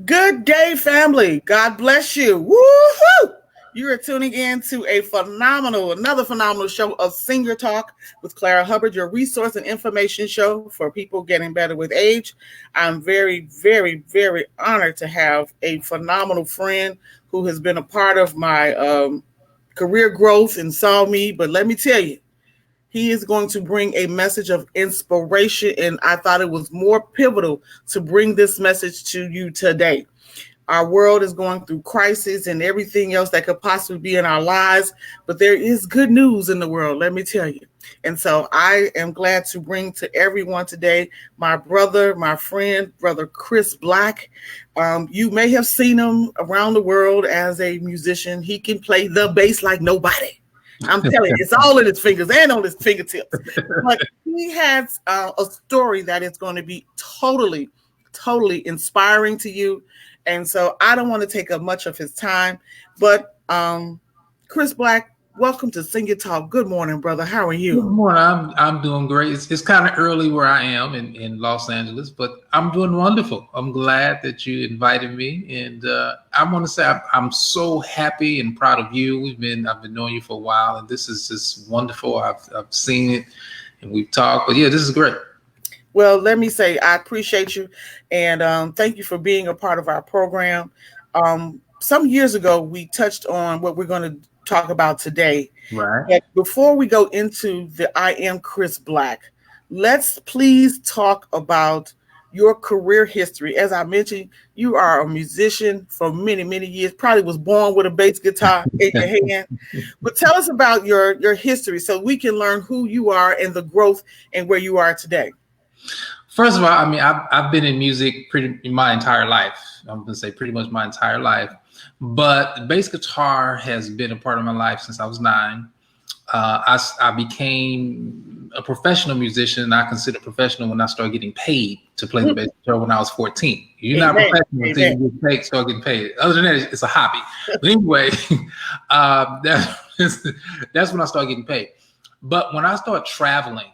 Good day, family. God bless you. Woohoo! You are tuning in to another phenomenal show of Senior Talk with Clara Hubbard, your resource and information show for people getting better with age. I'm very, very, very honored to have a phenomenal friend who has been a part of my career growth and saw me. But let me tell you, he is going to bring a message of inspiration, and I thought it was more pivotal to bring this message to you today. Our world is going through crisis and everything else that could possibly be in our lives, but there is good news in the world, let me tell you. And so I am glad to bring to everyone today my brother, my friend, brother Chris Black. You may have seen him around the world as a musician. He can play the bass like nobody. I'm telling you, it's all in his fingers and on his fingertips. But he has a story that is going to be totally, totally inspiring to you. And so I don't want to take up much of his time. But Chris Black, welcome to Senior Talk. Good morning, brother. How are you? Good morning. I'm doing great. It's kind of early where I am in Los Angeles, but I'm doing wonderful. I'm glad that you invited me, and I want to say I'm so happy and proud of you. I've been knowing you for a while, and this is just wonderful. I've seen it, and we've talked. But yeah, this is great. Well, let me say I appreciate you, and thank you for being a part of our program. Some years ago, we touched on what we're going to talk about today. Right. But before we go into the I Am Chris Black, let's please talk about your career history. As I mentioned, you are a musician for many, many years, probably was born with a bass guitar in your hand. But tell us about your history so we can learn who you are and the growth and where you are today. First of all, I mean, I've been in music my entire life. I'm going to say pretty much my entire life. But bass guitar has been a part of my life since I was 9. I became a professional musician. I consider professional when I started getting paid to play the bass guitar when I was 14. You're not professional until you get paid, start getting paid. Other than that, it's a hobby. But anyway, that's when I started getting paid. But when I started traveling,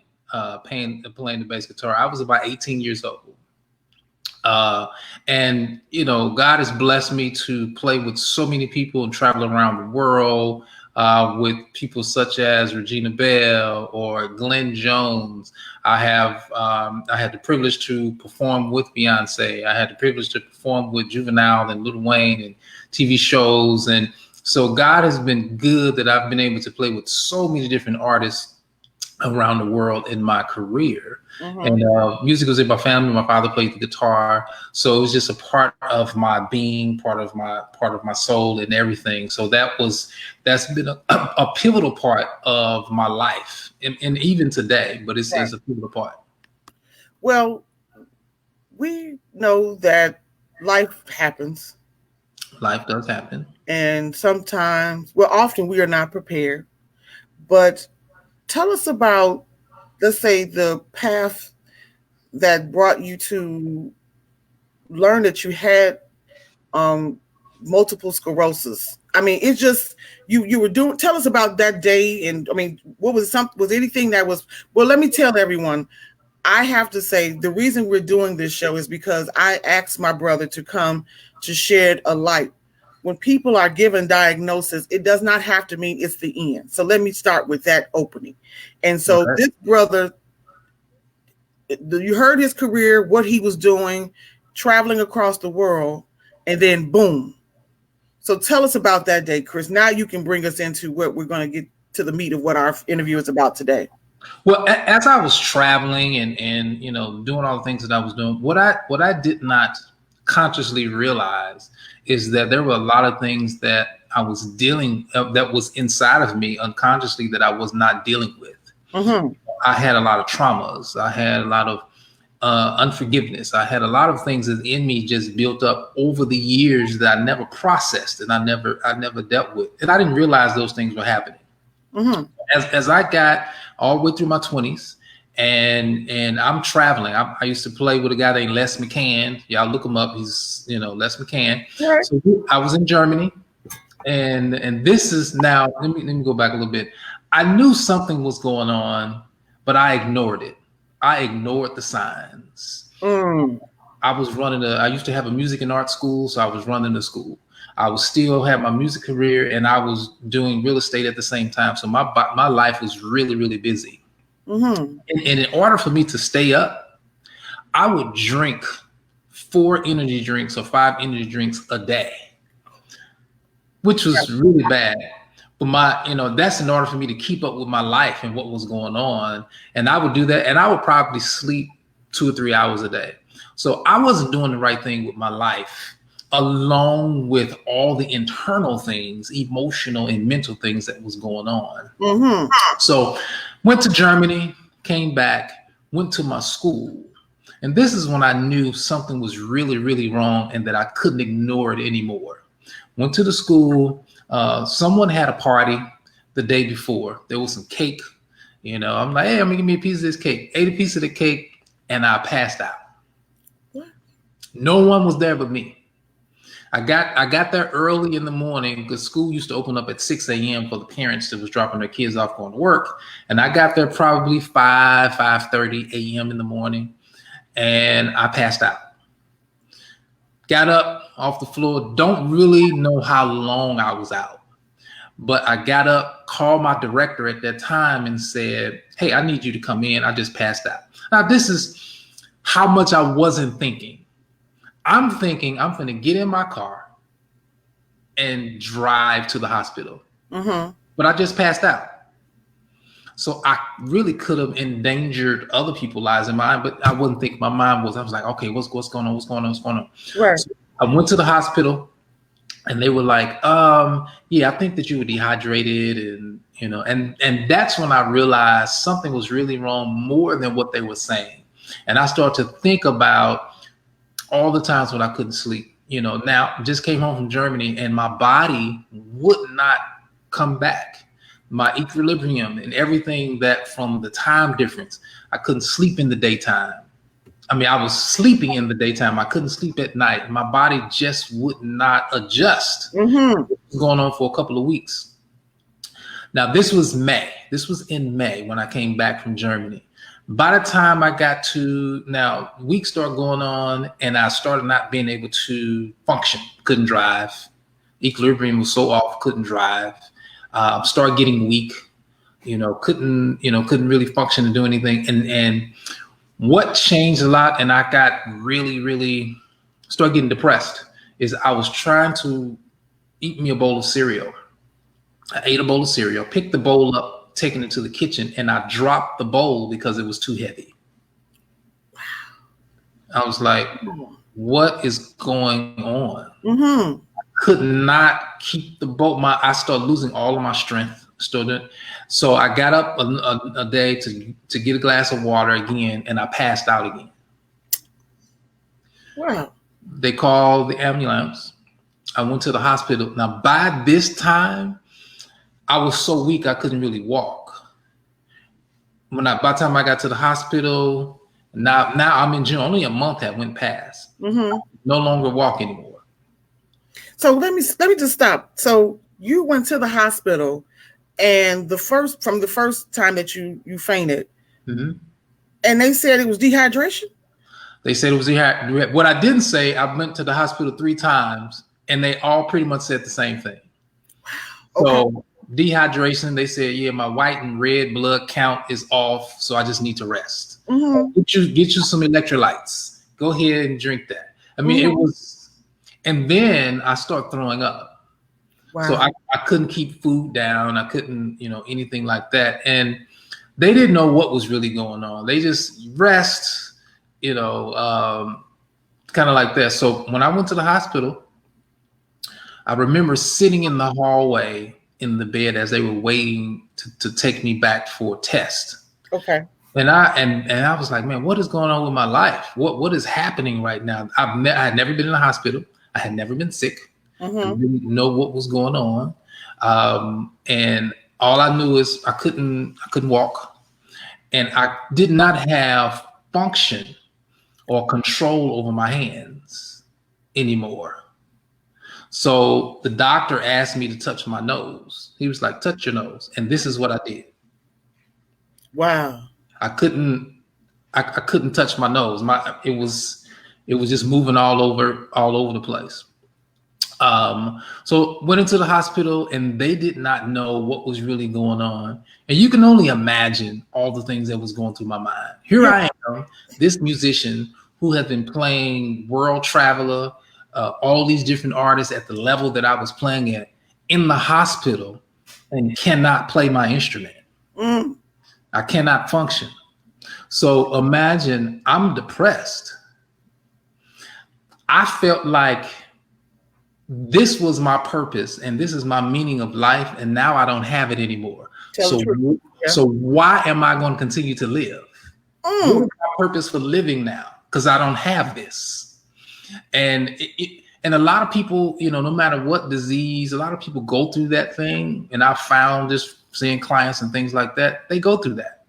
playing the bass guitar, I was about 18 years old. And you know, God has blessed me to play with so many people and travel around the world with people such as Regina Bell or Glenn Jones. I had the privilege to perform with Beyonce. I had the privilege to perform with Juvenile and Lil Wayne and TV shows. And so God has been good that I've been able to play with so many different artists around the world in my career. And music was in my family. My father played the guitar, so it was just a part of my being, part of my soul and everything. So that's been a pivotal part of my life, and even today. But it's a pivotal part. Well, we know that life happens. Life does happen, and often we are not prepared. But tell us about, let's say, the path that brought you to learn that you had multiple sclerosis. I mean, it's just you were doing. Tell us about that day, and I mean, was anything that was? Well, let me tell everyone. I have to say the reason we're doing this show is because I asked my brother to come to shed a light. When people are given diagnosis, it does not have to mean it's the end. So let me start with that opening. And so This brother, you heard his career, what he was doing, traveling across the world, and then boom. So tell us about that day, Chris. Now you can bring us into what we're going to get to the meat of what our interview is about today. Well, as I was traveling and you know, doing all the things that I was doing, what I did not consciously realize is that there were a lot of things that I was that was inside of me unconsciously that I was not dealing with. I had a lot of traumas. I had a lot of unforgiveness. I had a lot of things that in me just built up over the years that I never processed and I never dealt with. And I didn't realize those things were happening. As I got all the way through my 20s, and I'm traveling. I used to play with a guy named Les McCann. Y'all look him up. He's, you know, Les McCann. Right. So I was in Germany, and this is now. Let me go back a little bit. I knew something was going on, but I ignored it. I ignored the signs. I used to have a music and art school, so I was running the school. I was still had my music career, and I was doing real estate at the same time. So my life was really, really busy. Mm-hmm. And in order for me to stay up, I would drink 4 energy drinks or 5 energy drinks a day, which was really bad. But that's in order for me to keep up with my life and what was going on. And I would do that, and I would probably sleep 2 or 3 hours a day. So I wasn't doing the right thing with my life, along with all the internal things, emotional and mental things that was going on. Mm-hmm. So went to Germany, came back, went to my school. And this is when I knew something was really, really wrong and that I couldn't ignore it anymore. Went to the school. Someone had a party the day before. There was some cake. I'm like, hey, I'm gonna give me a piece of this cake. Ate a piece of the cake, and I passed out. What? No one was there but me. I got there early in the morning because school used to open up at 6 a.m. for the parents that was dropping their kids off going to work. And I got there probably 5:30 a.m. in the morning, and I passed out. Got up off the floor. Don't really know how long I was out, but I got up, called my director at that time and said, hey, I need you to come in. I just passed out. Now, this is how much I wasn't thinking. I'm thinking I'm going to get in my car and drive to the hospital. Mm-hmm. But I just passed out. So I really could have endangered other people's lives in mine, but I wouldn't think my mind was. I was like, okay, what's going on? What's going on? What's going on? Right. So I went to the hospital, and they were like, yeah, I think that you were dehydrated, and that's when I realized something was really wrong more than what they were saying. And I started to think about all the times when I couldn't sleep. Now just came home from Germany, and my body would not come back. My equilibrium and everything, that from the time difference, I couldn't sleep in the daytime. I mean, I was sleeping in the daytime. I couldn't sleep at night. My body just would not adjust. Mm-hmm. It was going on for a couple of weeks. Now, this was May. This was in May when I came back from Germany. By the time I got to, now weeks started going on, and I started not being able to function. Couldn't drive. Equilibrium was so off, couldn't drive. Started getting weak. Couldn't really function and do anything. And what changed a lot, and I got really, really started getting depressed, is I was trying to eat me a bowl of cereal. I ate a bowl of cereal, picked the bowl up, taken it to the kitchen, and I dropped the bowl because it was too heavy. Wow. I was like, what is going on? Mm-hmm. Could not keep the bowl. I started losing all of my strength. So I got up a day to get a glass of water again, and I passed out again. Wow. They called the ambulance. I went to the hospital. Now, by this time, I was so weak I couldn't really walk. By the time I got to the hospital, now I'm in June. Only a month had went past. Mm-hmm. No longer walk anymore. So let me just stop. So you went to the hospital, and the first time that you fainted, mm-hmm. and they said it was dehydration. They said it was dehydration. What I didn't say, I went to the hospital 3 times, and they all pretty much said the same thing. Wow. Okay. So dehydration, they said, yeah, my white and red blood count is off, so I just need to rest. Mm-hmm. Get you some electrolytes. Go ahead and drink that. I mean, It was. And then I start throwing up. Wow. So I couldn't keep food down. I couldn't, anything like that. And they didn't know what was really going on. They just rest, kind of like that. So when I went to the hospital, I remember sitting in the hallway in the bed as they were waiting to take me back for a test. Okay. And I was like, man, what is going on with my life? What is happening right now? I had never been in a hospital. I had never been sick. Mm-hmm. I didn't know what was going on. And all I knew is I couldn't walk, and I did not have function or control over my hands anymore. So the doctor asked me to touch my nose. He was like, touch your nose. And this is what I did. Wow. I couldn't touch my nose. It was just moving all over the place. So went into the hospital, and they did not know what was really going on. And you can only imagine all the things that was going through my mind. Here I am, this musician who had been playing World Traveler, all these different artists at the level that I was playing at, in the hospital, and cannot play my instrument. I cannot function. So imagine I'm depressed. I felt like this was my purpose and this is my meaning of life, and now I don't have it anymore. So why am I going to continue to live? What is my purpose for living now? Because I don't have this. And and a lot of people, you know, no matter what disease, a lot of people go through that thing. And I found just seeing clients and things like that, they go through that.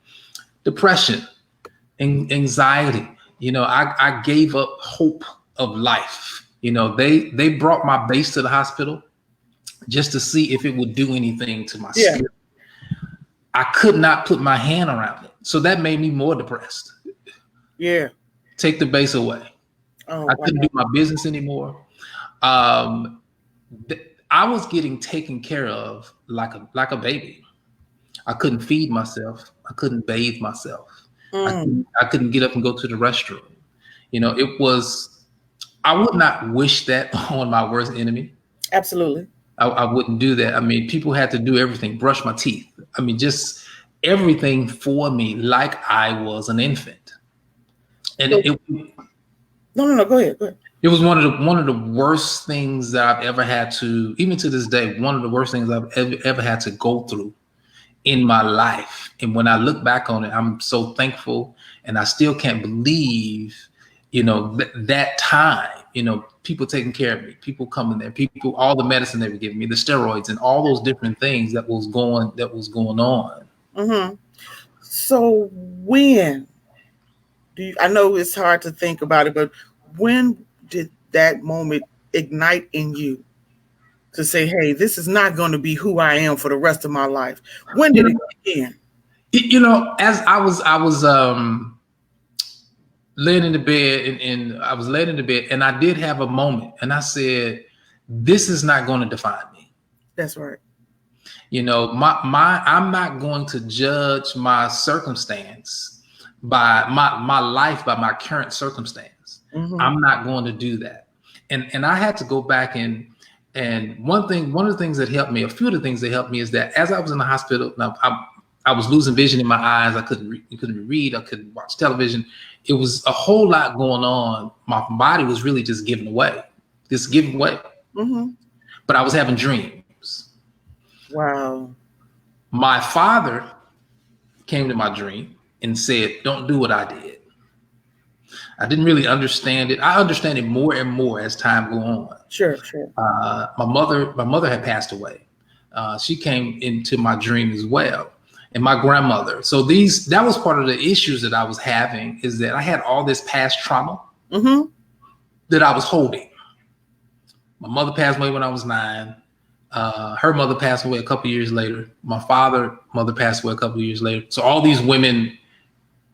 Depression, anxiety. You know, I gave up hope of life. You know, they brought my base to the hospital just to see if it would do anything to my spirit. I could not put my hand around it. So that made me more depressed. Yeah. Take the base away. I couldn't do my business anymore. I was getting taken care of like a baby. I couldn't feed myself. I couldn't bathe myself. I couldn't get up and go to the restroom. You know, I would not wish that on my worst enemy. Absolutely. I wouldn't do that. I mean, people had to do everything, brush my teeth. I mean, just everything for me like I was an infant. And No, go ahead. It was one of the worst things that I've ever had to, even to this day, one of the worst things I've ever had to go through in my life. And when I look back on it, I'm so thankful, and I still can't believe, you know, that time, you know, people taking care of me, people coming there, people, all the medicine they were giving me, the steroids and all those different things that was going on. Mm-hmm. So when I know it's hard to think about it, but when did that moment ignite in you to say, hey, this is not going to be who I am for the rest of my life? When did it begin? You know, as I was laying in the bed, and I was laying in the bed, and I did have a moment, and I said, this is not going to define me. That's right. You know, I'm not going to judge my circumstance by my life by my current circumstance. Mm-hmm. I'm not going to do that. And I had to go back and one of the things that helped me, a few of the things that helped me, is that as I was in the hospital, I was losing vision in my eyes. I couldn't read. I couldn't watch television. It was a whole lot going on. My body was really just giving way. Mm-hmm. But I was having dreams. Wow. My father came to my dream and said, don't do what I did. I didn't really understand it. I understand it more and more as time goes on. Sure. My mother had passed away. She came into my dream as well. And my grandmother. So that was part of the issues that I was having, is that I had all this past trauma that I was holding. My mother passed away when I was 9. Her mother passed away a couple years later. My mother passed away a couple years later. So all these women,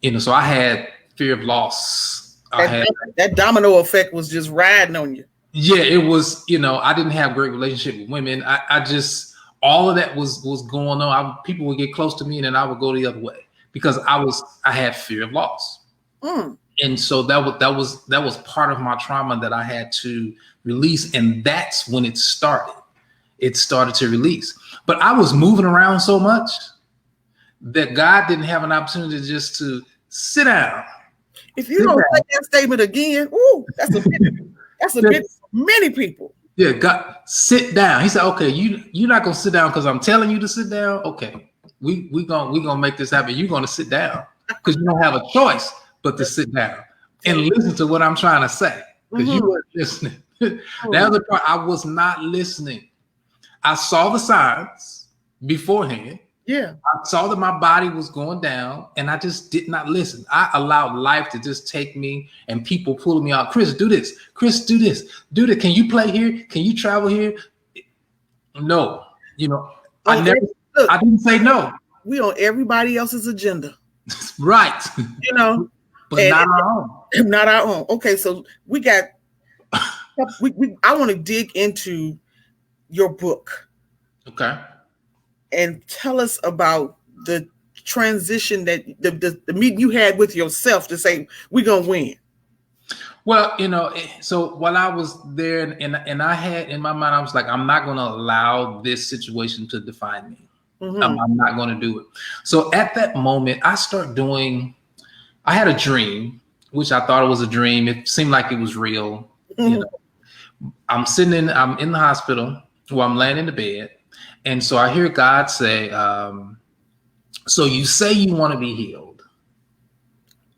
you know, so I had fear of loss. That domino effect was just riding on you. Yeah, it was, you know, I didn't have great relationship with women. I just, all of that was going on. People would get close to me, and then I would go the other way because I had fear of loss. And so that was part of my trauma that I had to release. And that's when it started. It started to release. But I was moving around so much that God didn't have an opportunity just to sit down. If you don't say that statement again, that's a bit for many people. Yeah, God, sit down. He said, okay, you're not gonna sit down because I'm telling you to sit down. Okay, we gonna make this happen. You're gonna sit down because you don't have a choice but to sit down and listen to what I'm trying to say, because you weren't listening. That was the part. I was not listening. I saw the signs beforehand. Yeah. I saw that my body was going down, and I just did not listen. I allowed life to just take me, and people pulling me out. Chris, do this. Chris, do this. Do that. Can you play here? Can you travel here? No. You know, I didn't say no. We on everybody else's agenda. Right. You know, but not our own. Not our own. Okay, so we got. I want to dig into your book. Okay. And tell us about the transition that the meeting you had with yourself to say we're gonna win. Well, so while I was there, and I had in my mind, I was like, I'm not going to allow this situation to define me. Mm-hmm. I'm not going to do it. So at that moment, I had a dream, which I thought it was a dream. It seemed like it was real. Mm-hmm. I'm in the hospital, where I'm laying in the bed. And so I hear God say, so you say you want to be healed.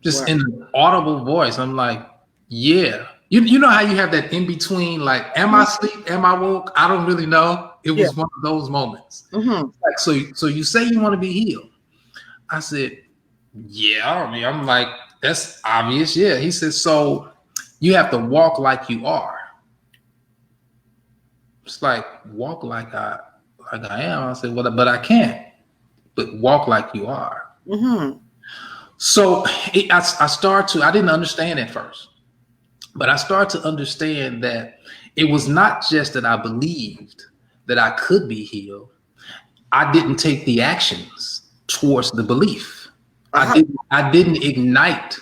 Just in an audible voice. I'm like, yeah. You know how you have that in between, like, am I asleep? Am I woke? I don't really know. It was one of those moments. Mm-hmm. Like, so you say you want to be healed. I said, yeah. I'm like, that's obvious. Yeah. He said, so you have to walk like you are. It's like, walk like I am. I said, well, but I can't. But walk like you are. Mm-hmm. So I didn't understand at first, but I started to understand that it was not just that I believed that I could be healed. I didn't take the actions towards the belief. Uh-huh. I didn't ignite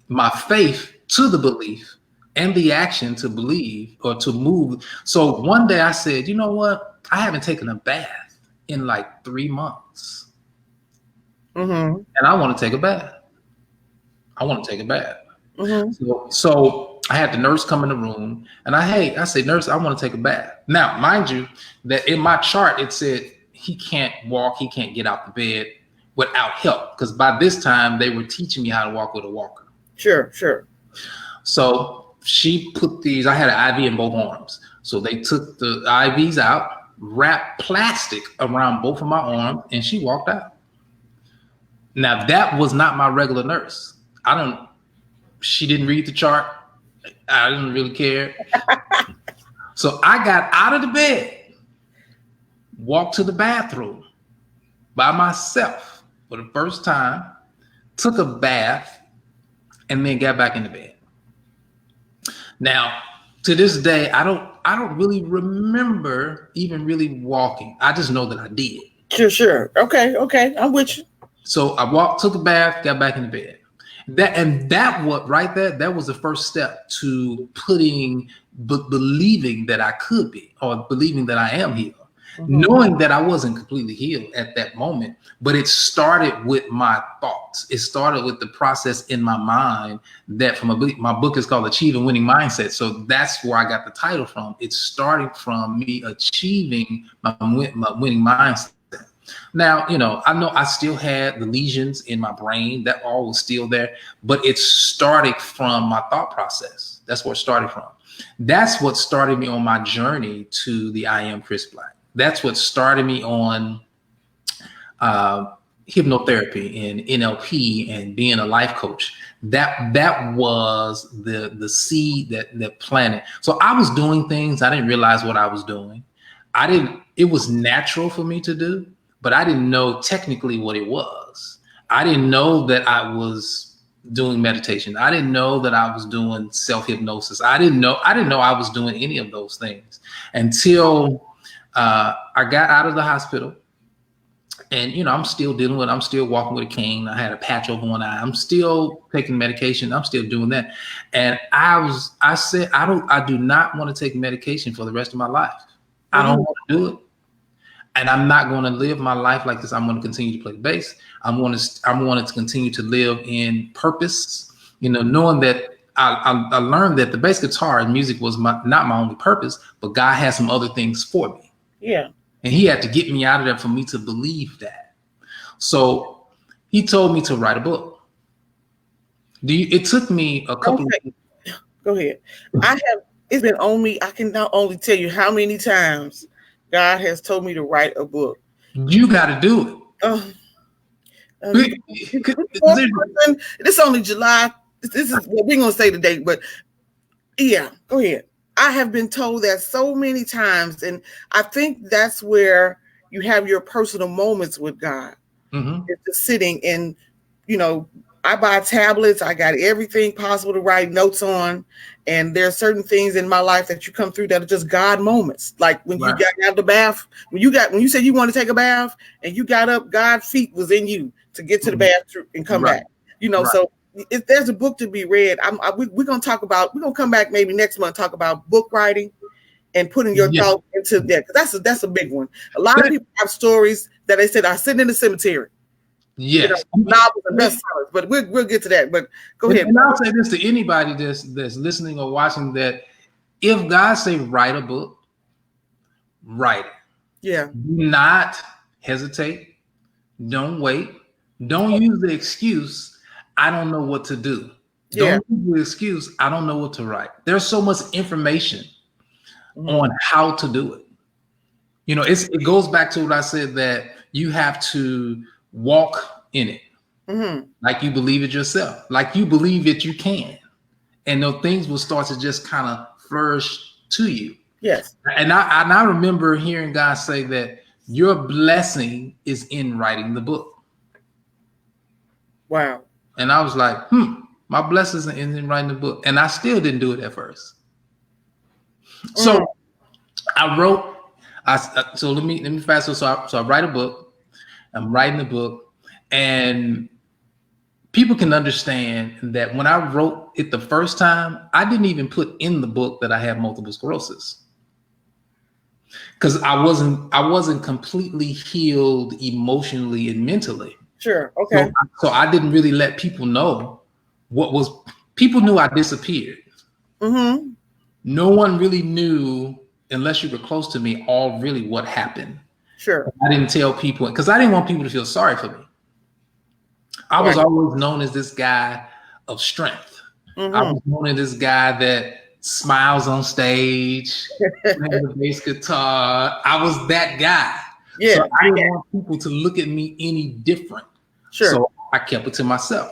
my faith to the belief and the action to believe or to move. So one day I said, you know what? I haven't taken a bath in like 3 months. Mm-hmm. And I want to take a bath. Mm-hmm. So I had the nurse come in the room and I said, nurse, I want to take a bath. Now, mind you, that in my chart, it said he can't walk, he can't get out the bed without help. Because by this time they were teaching me how to walk with a walker. Sure. So she put I had an IV in both arms. So they took the IVs out, wrapped plastic around both of my arms, and she walked out. Now that was not my regular nurse. She didn't read the chart. I didn't really care. So I got out of the bed, walked to the bathroom by myself for the first time, took a bath, and then got back in the bed. Now, to this day, I don't really remember even really walking. I just know that I did. Sure. Okay. I'm with you. So I took a bath, got back in the bed. That was the first step to believing that I could be, or believing that I am healed. Mm-hmm. Knowing that I wasn't completely healed at that moment, but it started with my thoughts. It started with the process in my mind that my book is called Achieving Winning Mindset. So that's where I got the title from. It started from me achieving my winning mindset. Now, I know I still had the lesions in my brain. That all was still there, but it started from my thought process. That's where it started from. That's what started me on my journey to the I Am Chris Black. That's what started me on hypnotherapy and NLP and being a life coach. That was the seed that planted. So I was doing things. I didn't realize what I was doing. It was natural for me to do, but I didn't know technically what it was. I didn't know that I was doing meditation. I didn't know that I was doing self-hypnosis. I didn't know I was doing any of those things until I got out of the hospital. And, I'm still I'm still walking with a cane. I had a patch over one eye. I'm still taking medication. I'm still doing that. And I said, I do not want to take medication for the rest of my life. Mm-hmm. I don't want to do it. And I'm not going to live my life like this. I'm going to continue to play bass. I'm going to continue to live in purpose, knowing that I learned that the bass guitar and music was not my only purpose, but God had some other things for me. Yeah. And he had to get me out of there for me to believe that. So he told me to write a book. It took me a couple of... Go ahead. It's been on me. I can not only tell you how many times God has told me to write a book. You got to do it. This is only July. This is what we're going to say today, but yeah, go ahead. I have been told that so many times, and I think that's where you have your personal moments with God. Mm-hmm. It's just sitting and, I buy tablets. I got everything possible to write notes on. And there are certain things in my life that you come through that are just God moments. Like when you Right. got out of the bath, when you said you want to take a bath and you got up, God's feet was in you to get to the bathroom and come Right. back. You know, Right. so if there's a book to be read, we're going to come back maybe next month, talk about book writing and putting your Yeah. thoughts into that. Because that's a big one. A lot of people have stories that they said, I sit in the cemetery. Yes. Novels and bestsellers, but we'll get to that. But go ahead. And I'll say this to anybody that's listening or watching, that if God say write a book, write it. Yeah. Do not hesitate. Don't wait. Don't use the excuse, I don't know what to do. Yeah. Don't use the excuse, I don't know what to write. There's so much information on how to do it. You know, it goes back to what I said, that you have to walk in it. Like you believe it yourself, like you believe that you can, and those things will start to just kind of flourish to you. Yes. And I remember hearing God say that your blessing is in writing the book. Wow. And I was like, my blessing is in writing the book. And I still didn't do it at first. So I wrote, so let me fast forward. So I write a book. I'm writing the book, and people can understand that when I wrote it the first time, I didn't even put in the book that I had multiple sclerosis, because I wasn't completely healed emotionally and mentally. Sure. Okay. So I didn't really let people know people knew I disappeared. No one really knew, unless you were close to me, really what happened. Sure. I didn't tell people because I didn't want people to feel sorry for me. I was always known as this guy of strength. I was known as this guy that smiles on stage, playing the bass guitar. I was that guy. Yeah. So I didn't want people to look at me any different. Sure. So I kept it to myself.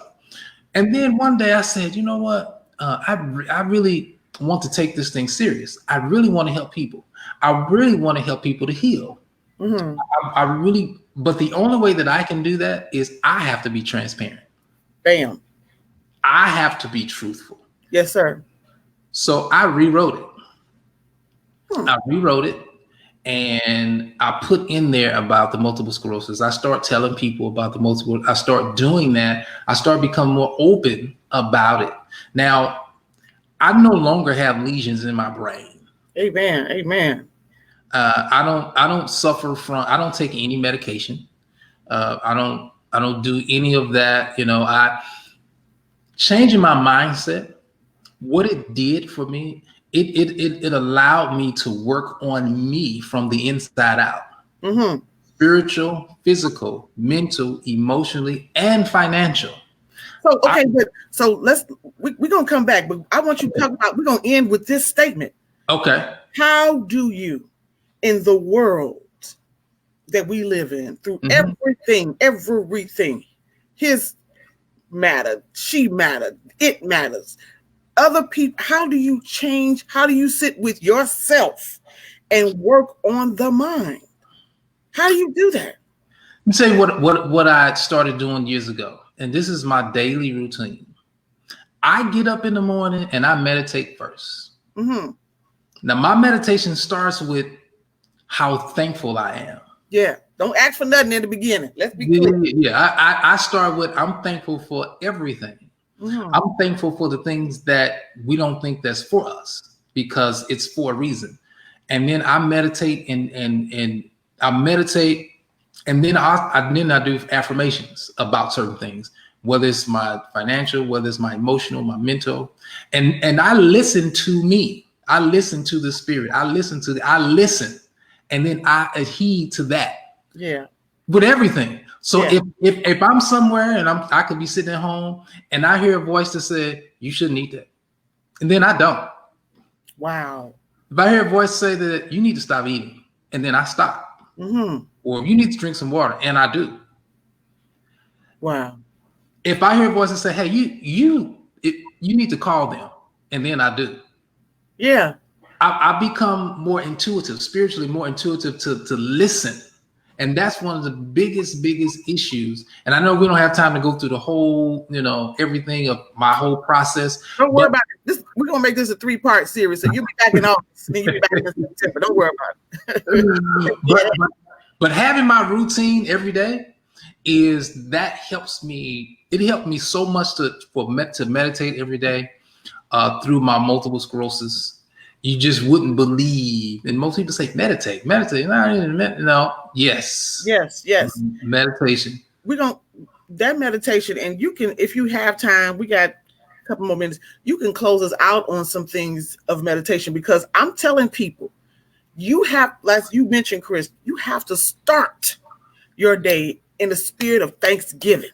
And then one day I said, you know what? I really want to take this thing serious. I really want to help people. I really want to help people to heal. But the only way that I can do that is I have to be transparent. Bam. I have to be truthful. Yes, sir. So I rewrote it. And I put in there about the multiple sclerosis. I start telling people about the multiple. I start doing that. I start becoming more open about it. Now, I no longer have lesions in my brain. Amen. Amen. I don't suffer from. I don't take any medication. I don't do any of that. You know, changing my mindset. What it did for me, it allowed me to work on me from the inside out. Spiritual, physical, mental, emotionally, and financial. So okay, we're gonna come back, but I want you to talk about. We're gonna end with this statement. Okay. How do you, in the world that we live in, through everything, his matter, she mattered, it matters. Other people, how do you change? How do you sit with yourself and work on the mind? How do you do that? Let me say what I started doing years ago, and this is my daily routine. I get up in the morning and I meditate first. Now, my meditation starts with how thankful I am. Yeah, don't ask for nothing in the beginning. Let's be clear. Yeah, I start with I'm thankful for everything. I'm thankful for the things that we don't think that's for us, because it's for a reason. And then I meditate and I meditate, and then I do affirmations about certain things, whether it's my financial, whether it's my emotional, my mental, and I listen to me. I listen to the spirit. I listen, and then I adhere to that. Yeah. With everything. So if I'm somewhere and I could be sitting at home and I hear a voice that said, you shouldn't eat that, and then I don't. Wow. If I hear a voice say that you need to stop eating, and then I stop. Or you need to drink some water, and I do. Wow. If I hear a voice that say, hey, you need to call them, and then I do. Yeah. I become more intuitive, spiritually more intuitive to listen. And that's one of the biggest issues. And I know we don't have time to go through the whole, everything of my whole process. Don't worry about it. We're going to make this a 3-part series. So you'll be back in August. Then you'll be back in September. Don't worry about it. but having my routine every day helps me. It helped me so much to meditate every day through my multiple sclerosis. You just wouldn't believe. And most people say, meditate. No. Yes. Meditation. That meditation, and you can, if you have time, we got a couple more minutes, you can close us out on some things of meditation, because I'm telling people, you have, like you mentioned, Chris, you have to start your day in the spirit of thanksgiving.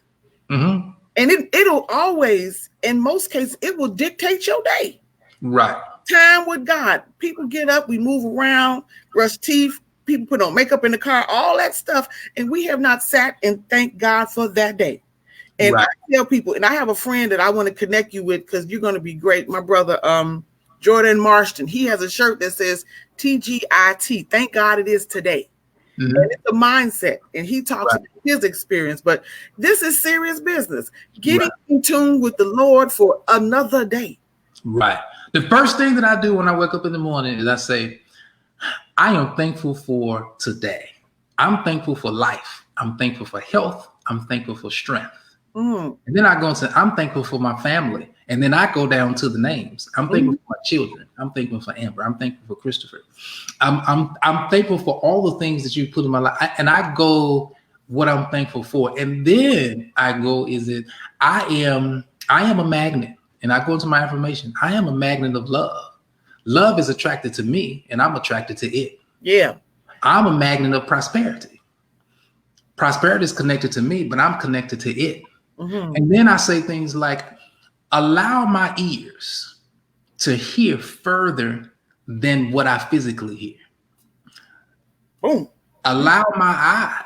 Mm-hmm. And it'll always, in most cases, it will dictate your day. Right. Time with God. People get up, we move around, brush teeth, people put on makeup in the car, all that stuff. And we have not sat and thanked God for that day. And right. I tell people, and I have a friend that I want to connect you with, because you're going to be great. My brother, Jordan Marston, he has a shirt that says TGIT. Thank God it is today. Mm-hmm. And it's a mindset. And he talks about his experience. But this is serious business. Getting in tune with the Lord for another day. Right. The first thing that I do when I wake up in the morning is I say, I am thankful for today. I'm thankful for life. I'm thankful for health. I'm thankful for strength. And then I go and say, I'm thankful for my family. And then I go down to the names. I'm thankful for my children. I'm thankful for Amber. I'm thankful for Christopher. I'm thankful for all the things that you put in my life. And I go what I'm thankful for. And then I go, I am a magnet. And I go into my affirmation. I am a magnet of love. Love is attracted to me, and I'm attracted to it. Yeah. I'm a magnet of prosperity. Prosperity is connected to me, but I'm connected to it. Mm-hmm. And then I say things like, allow my ears to hear further than what I physically hear. Boom. Allow my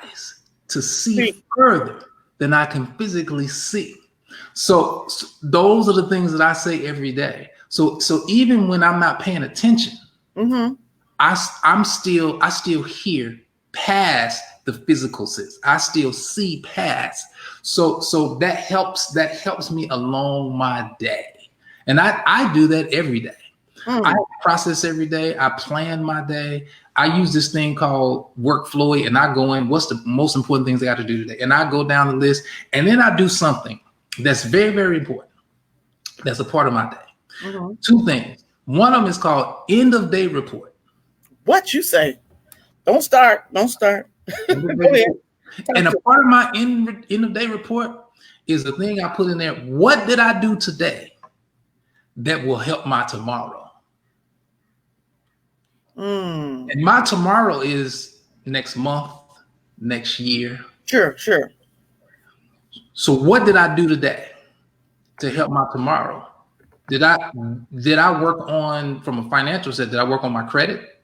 eyes to see further than I can physically see. So those are the things that I say every day. So even when I'm not paying attention, I still hear past the physical sense. I still see past. So that helps me along my day. And I do that every day. I process every day. I plan my day. I use this thing called workflow, and I go in, what's the most important things I got to do today? And I go down the list, and then I do something that's very, very important. That's a part of my day. Mm-hmm. 2 things. One of them is called end of day report. What you say? Don't start. Go ahead. And a part of my end of day report is the thing I put in there. What did I do today that will help my tomorrow? And my tomorrow is next month, next year. Sure. So what did I do today to help my tomorrow? Did I work on, from a financial set, did I work on my credit?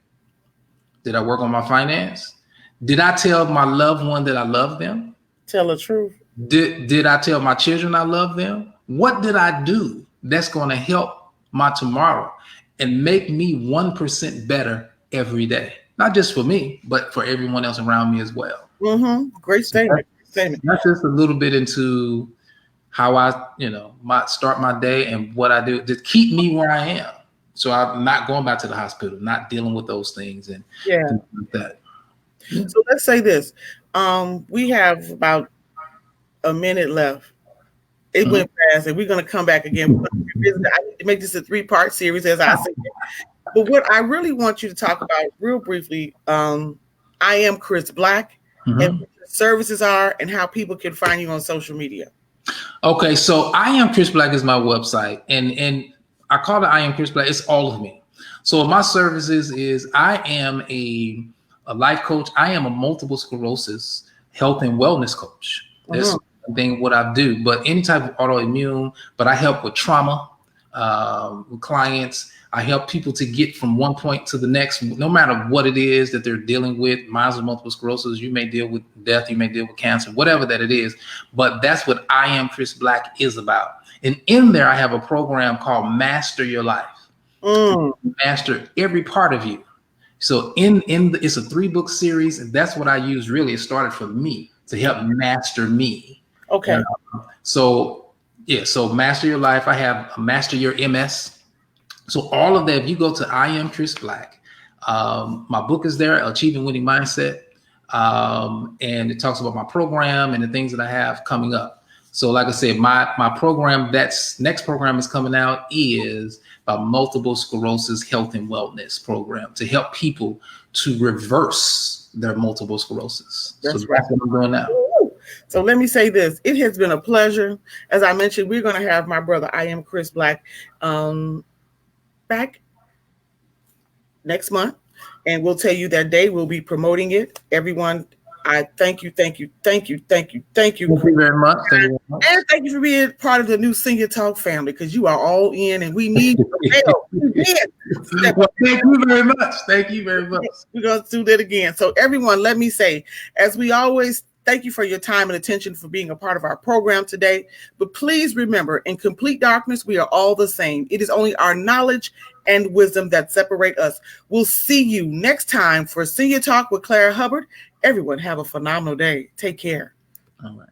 Did I work on my finance? Did I tell my loved one that I love them? Tell the truth. Did I tell my children I love them? What did I do that's going to help my tomorrow and make me 1% better every day? Not just for me, but for everyone else around me as well. Great statement. That's just a little bit into how I, start my day and what I do to keep me where I am. So I'm not going back to the hospital, not dealing with those things and things like that. So let's say this. We have about a minute left. It went fast, and we're going to come back again. I need to make this a 3-part series, as I said. But what I really want you to talk about real briefly, I am Chris Black, and what your services are and how people can find you on social media. Okay, so I am Chris Black is my website, and I call it I am Chris Black. It's all of me. So my services is I am a life coach. I am a multiple sclerosis health and wellness coach. That's the thing what I do. But any type of autoimmune, but I help with trauma with clients. I help people to get from one point to the next, no matter what it is that they're dealing with. Mine's with multiple sclerosis. You may deal with death. You may deal with cancer, whatever that it is. But that's what I Am Chris Black is about. And in there, I have a program called Master Your Life. Master every part of you. So it's a 3-book series, and that's what I use. Really, it started for me to help master me. Okay. So Master Your Life. I have Master Your MS. So all of that, if you go to I Am Chris Black, my book is there, Achieving Winning Mindset. And it talks about my program and the things that I have coming up. So like I said, my program, next program is coming out is about multiple sclerosis health and wellness program to help people to reverse their multiple scrosis. That's what I'm doing now. So let me say this. It has been a pleasure. As I mentioned, we're going to have my brother, I Am Chris Black, back next month. And we'll tell you that day. We'll be promoting it. Everyone, I thank you. Thank you very much. And thank you for being part of the new Senior Talk family, because you are all in and we need help. Well, thank you very much. Thank you very much. We're going to do that again. So everyone, let me say, as we always, thank you for your time and attention for being a part of our program today. But please remember, in complete darkness, we are all the same. It is only our knowledge and wisdom that separate us. We'll see you next time for Senior Talk with Clara Hubbard. Everyone have a phenomenal day. Take care. All right.